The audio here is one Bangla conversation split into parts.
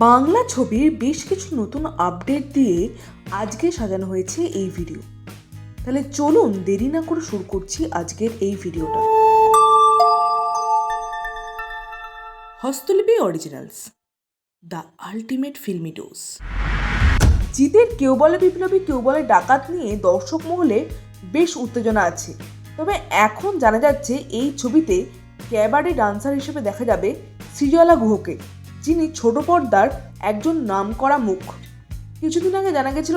বাংলা ছবির বেশ কিছু নতুন আপডেট দিয়ে আজকে সাজানো হয়েছে এই ভিডিও। তাহলে চলুন দেরি না করে শুরু করছি আজকের এই ভিডিওটা। Hastolipi originals, the ultimate filmy dose. জিতের কেউ বলে বিপ্লবী কেউ বলে ডাকাত নিয়ে দর্শক মহলে বেশ উত্তেজনা আছে। তবে এখন জানা যাচ্ছে এই ছবিতে ক্যাবারে ডান্সার হিসেবে দেখা যাবে সৃজলা গুহকে, যিনি ছোট পর্দার একজন নামকরা মুখ। কিছুদিন আগে জানা গেছিল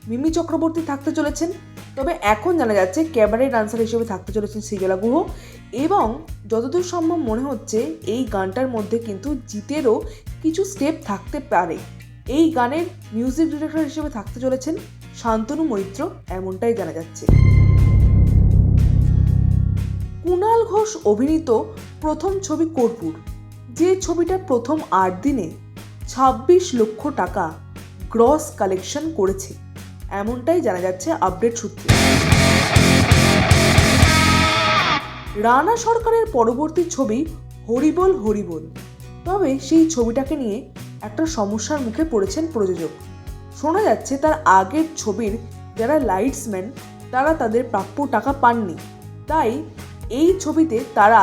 মিমি চক্রবর্তী থাকতে চলেছেন, তবে এখন জানা যাচ্ছে ক্যাবারে ডান্সার হিসেবে থাকতে চলেছেন সৃজলা গুহ। এবং যতদূর সম্ভব মনে হচ্ছে এই গানটার মধ্যে কিন্তু জিতেরও কিছু স্টেপ থাকতে পারে। এই গানের মিউজিক ডিরেক্টর হিসেবে থাকতে চলেছেন শান্তনু মৈত্র, এমনটাই জানা যাচ্ছে। কুণাল ঘোষ অভিনীত প্রথম ছবি কর্পূর, যে ছবিটা প্রথম 8 দিনে 26 লক্ষ টাকা গ্রস কালেকশন করেছে, এমনটাই জানা যাচ্ছে আপডেট সূত্রে। রানা সরকারের পরবর্তী ছবি হরিবোল হরিবোল, তবে সেই ছবিটাকে নিয়ে একটা সমস্যার মুখে পড়েছেন প্রযোজক। শোনা যাচ্ছে তার আগের ছবির যারা লাইটসম্যান তারা তাদের প্রাপ্য টাকা পাননি, তাই এই ছবিতে তারা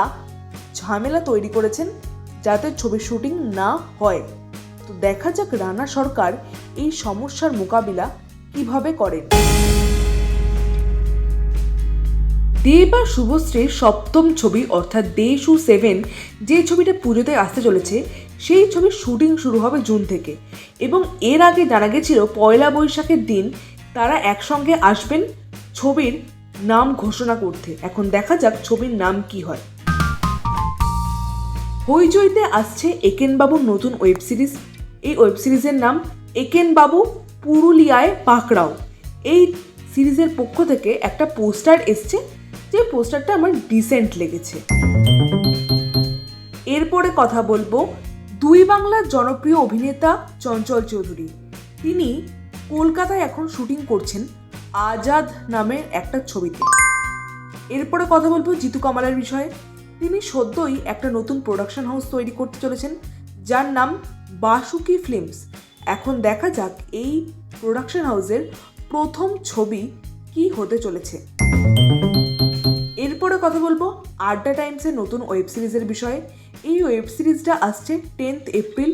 ঝামেলা তৈরি করেছেন যাতে ছবির শুটিং না হয়। তো দেখা যাক রানা সরকার এই সমস্যার মোকাবিলা কিভাবে করেন। দেব আর শুভশ্রীর সপ্তম ছবি অর্থাৎ দেশু 7, যে ছবিটা পুজোতে আসতে চলেছে, সেই ছবির শুটিং শুরু হবে জুন থেকে। এবং এর আগে জানা গেছিল পয়লা বৈশাখের দিন তারা একসঙ্গে আসবেন ছবির নাম ঘোষণা করতে। এখন দেখা যাক ছবির নাম কি হয়। হইচইতে আসছে একেন বাবুর নতুন ওয়েব সিরিজ। এই ওয়েব সিরিজের নাম একেন বাবু পুরুলিয়ায় পাকড়াও। এই সিরিজের পক্ষ থেকে একটা পোস্টার এসছে, যে পোস্টারটা আমার ডিসেন্ট লেগেছে। এরপরে কথা বলবো দুই বাংলার জনপ্রিয় অভিনেতা চঞ্চল চৌধুরী। তিনি কলকাতায় এখন শুটিং করছেন আজাদ নামের একটা ছবিতে। এরপরে কথা বলবো জিতু কামালের বিষয়ে। তিনি সদ্যই একটা নতুন প্রোডাকশন হাউস তৈরি করতে চলেছেন, যার নাম বাসুকি ফিল্মস। এখন দেখা যাক এই প্রোডাকশন হাউসের প্রথম ছবি কি হতে চলেছে। এরপরে কথা বলবো আড্ডা টাইমসের নতুন ওয়েব সিরিজের বিষয়ে। এই ওয়েব সিরিজটা আসছে 10 এপ্রিল।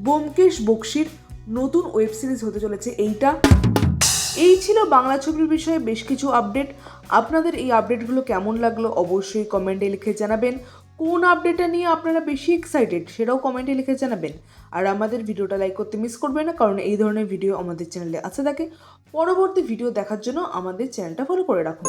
ব্যোমকেশ বক্সির নতুন ওয়েব সিরিজ হতে চলেছে এইটা। এই ছিল বাংলা ছবির বিষয়ে বেশ কিছু আপডেট। আপনাদের এই আপডেটগুলো কেমন লাগলো অবশ্যই কমেন্টে লিখে জানাবেন। কোন আপডেটটা নিয়ে আপনারা বেশি এক্সাইটেড সেটাও কমেন্টে লিখে জানাবেন। আর আমাদের ভিডিওটা লাইক করতে মিস করবেন না, কারণ এই ধরনের ভিডিও আমাদের চ্যানেলে আসতে থাকে। পরবর্তী ভিডিও দেখার জন্য আমাদের চ্যানেলটা ফলো করে রাখুন।